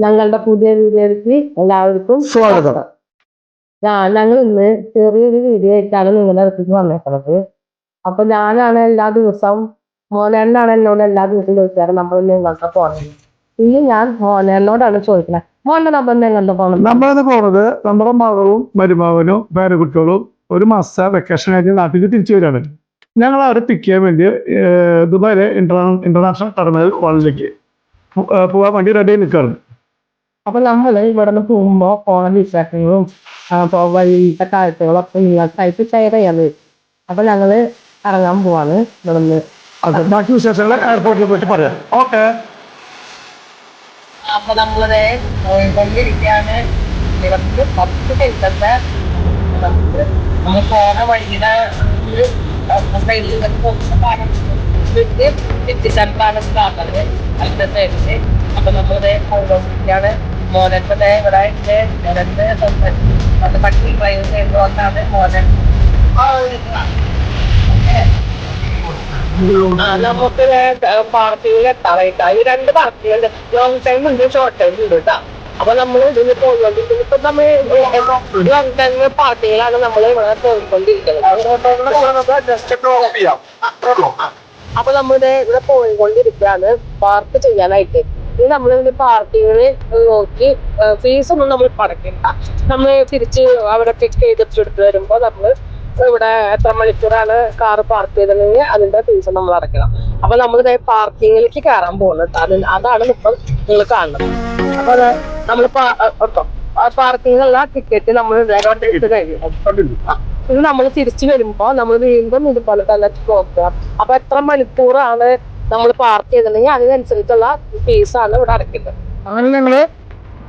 ഞങ്ങളുടെ പുതിയ വീഡിയോയിലേക്ക് എല്ലാവർക്കും സ്വാഗതം. ഞങ്ങൾ ഇന്ന് ചെറിയൊരു വീഡിയോ ആയിട്ടാണ് നിങ്ങളുടെ അടുത്തേക്ക് വന്നേക്കുന്നത്. അപ്പൊ ഞാനാണ് എല്ലാ ദിവസവും മോനേണ്ണാണ് എന്നോട് എല്ലാ ദിവസവും ചോദിക്കാറ് നമ്മൾ നിങ്ങളുടെ പോകണം. ഇനി ഞാൻ മോനോടാണ് ചോദിക്കുന്നത്, മോനെ നമ്മൾ നിങ്ങളുടെ പോകണം. നമ്മളിന്ന് പോണത് നമ്മുടെ മകളും മരുമകനും പേരക്കുട്ടികളും ഒരു മാസത്തെ വെക്കേഷൻ കഴിഞ്ഞ് നാട്ടിലേക്ക് തിരിച്ചു വരികയാണ്. ഞങ്ങൾ അവരെ പിക്ക് ചെയ്യാൻ വേണ്ടി ദുബായിലെ ഇന്റർനാഷണൽ ടെർമിനൽ കോളേജിലേക്ക് പോകാൻ വേണ്ടി റെഡി ആയി നിൽക്കുകയാണ്. അപ്പൊ നമ്മൾ ഇവിടെ നിന്ന് പോകുമ്പോ പോണ വിശേഷങ്ങളും വഴിയിലത്തെ കാഴ്ചകളൊക്കെ നിങ്ങൾക്കായിട്ട് ഷെയർ ചെയ്യാൻ വരും. അപ്പൊ ഞങ്ങള് ഇറങ്ങാൻ പോവാണ് ഇവിടെ നിന്ന്. ബാക്കി വിശേഷങ്ങൾ എയർപോർട്ടിൽ പോയിട്ട് പറയാം. ഓക്കെ. അപ്പൊ നമ്മളത് പോയിക്കൊണ്ടിരിക്കുകയാണ്. ദിവസത്തിൽ 10 ദിവസത്തെ നമ്മൾ പോണ വഴിയുടെ എത്തിച്ചാണ് അടുത്ത സൈഡില്. അപ്പൊ നമ്മളത് പോയിക്കൊണ്ടിരിക്കുകയാണ്. മോനത്തെ ഇവിടെ മോനെ പട്ടി ഡ്രൈവ് ചെയ്തുകൊണ്ടാണ് മോനൻ. നമുക്ക് പാർട്ടിയിൽ എത്താറായിട്ടാ. ഈ 2 പാർട്ടികളുണ്ട്, ലോങ് ടൈം ഉണ്ട്, ഷോർട്ട് ടൈം ഉണ്ട് കേട്ടോ. അപ്പൊ നമ്മൾ ഇതിന് പോയിക്കൊണ്ടിരിക്കുന്നത് ഇപ്പൊ നമ്മൾ ലോങ് ടൈം പാർട്ടിയിലാണ് നമ്മൾ ഇവിടെ പോയിക്കൊണ്ടിരിക്കുന്നത്. അപ്പൊ നമ്മളിത് ഇവിടെ പോയിക്കൊണ്ടിരിക്കുകയാണ് പാർക്ക് ചെയ്യാനായിട്ട്. ഇത് നമ്മളിതിന് പാർക്കിങ്ങിന് നോക്കി ഫീസ് ഒന്നും നമ്മൾ പടക്കില്ല. നമ്മൾ തിരിച്ച് അവിടെ പിക്ക് ചെയ്തിട്ട് വരുമ്പോ നമ്മൾ ഇവിടെ എത്ര മണിക്കൂറാണ് കാറ് പാർക്ക് ചെയ്തിട്ടുണ്ടെങ്കിൽ അതിന്റെ ഫീസ് നമ്മൾ അടയ്ക്കണം. അപ്പൊ നമ്മളിത് പാർക്കിങ്ങിലേക്ക് കയറാൻ പോകുന്നത് അതാണ് ഇപ്പം നിങ്ങൾ കാണുന്നത്. അപ്പൊ നമ്മൾ പാർക്കിങ്ങിലുള്ള ടിക്കറ്റ് നമ്മൾ എടുത്ത് കഴിയും. ഇത് നമ്മൾ തിരിച്ചു വരുമ്പോ നമ്മൾ വീണ്ടും ഇതുപോലെ തന്നെ നോക്കുക. അപ്പൊ എത്ര മണിക്കൂറാണ് നമ്മൾ പാർക്ക് ചെയ്തിട്ടുണ്ടെങ്കിൽ അതിനനുസരിച്ചുള്ള ഫീസാണ് ഇവിടെ അടയ്ക്കുന്നത്. അങ്ങനെ ഞങ്ങള്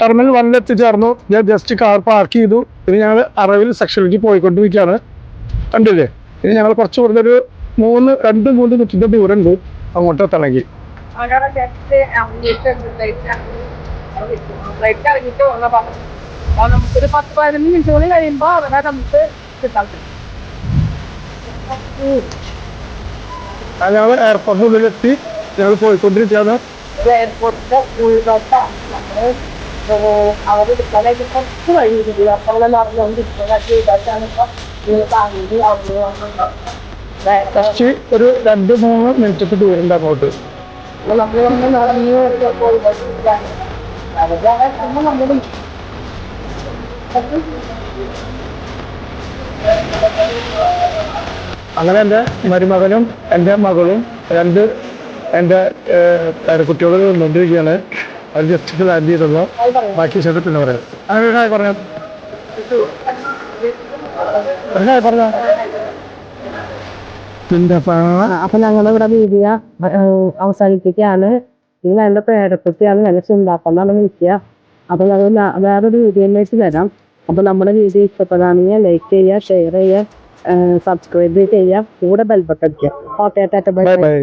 ടെർമിനൽ 1 എത്തിച്ചേർന്നു. ഞാൻ ജസ്റ്റ് കാർ പാർക്ക് ചെയ്തു. ഇനി ഞങ്ങൾ അറവിൽ സെക്ഷനിലേക്ക് പോയിക്കൊണ്ടിരിക്കുകയാണ്. കണ്ടില്ലേ? ഇനി ഞങ്ങൾ കുറച്ച് കൂടുതൽ 2-3 മിനിറ്റിന്റെ ദൂരം ഉണ്ട് അങ്ങോട്ട് എത്തണമെങ്കിൽ. നമുക്കൊരു 10-15 മിനിറ്റ് കൂടി കഴിയുമ്പോ അവിടെ നമുക്ക് കിട്ടാൻ പറ്റും. ഞങ്ങൾ എയർപോർട്ടിനുള്ളിലെത്തി. ഞങ്ങൾ പോയിക്കൊണ്ടിരിക്കുകയാണ്. എയർപോർട്ടിന്റെ ഉൾവട്ടം നമ്മള് അവർ എടുക്കാനായിട്ട് കുറച്ച് വഴിയില്ല. അപ്പോൾ ഒരു 2-3 മിനിറ്റ് ദൂരം ഉണ്ട് അങ്ങോട്ട്. നമ്മൾ നടന്നു അങ്ങനെ എൻ്റെ മരുമകനും എൻ്റെ മകളും 2 എൻ്റെ കുട്ടികളും നിന്നുകൊണ്ടിരിക്കുകയാണ്. അവർ ജസ്റ്റ് ലാൻഡ് ചെയ്തല്ലോ. ബാക്കി ശേഷം പിന്നെ പറയാം. അങ്ങനെ പറഞ്ഞ അപ്പൊ ഞങ്ങളിവിടെ വീഡിയോ അവസാനിപ്പിക്കുകയാണ്. ഇത് എന്റെ പേരക്കുട്ടിയാണ്, ഞങ്ങൾ ചിന്താപ്പന്നാണ് വിളിക്കുക. അപ്പൊ ഞങ്ങൾ വേറൊരു വീഡിയോയിലേക്ക് വരാം. അപ്പൊ നമ്മുടെ വീഡിയോ ഇഷ്ടപ്പെടാണെങ്കിൽ ലൈക്ക് ചെയ്യുക, ഷെയർ ചെയ്യുക, സബ്സ്ക്രൈബ് ചെയ്യുക, കൂടെ ബെൽ ബട്ടൺ അടിക്കുക. Okay, Tata, bye bye.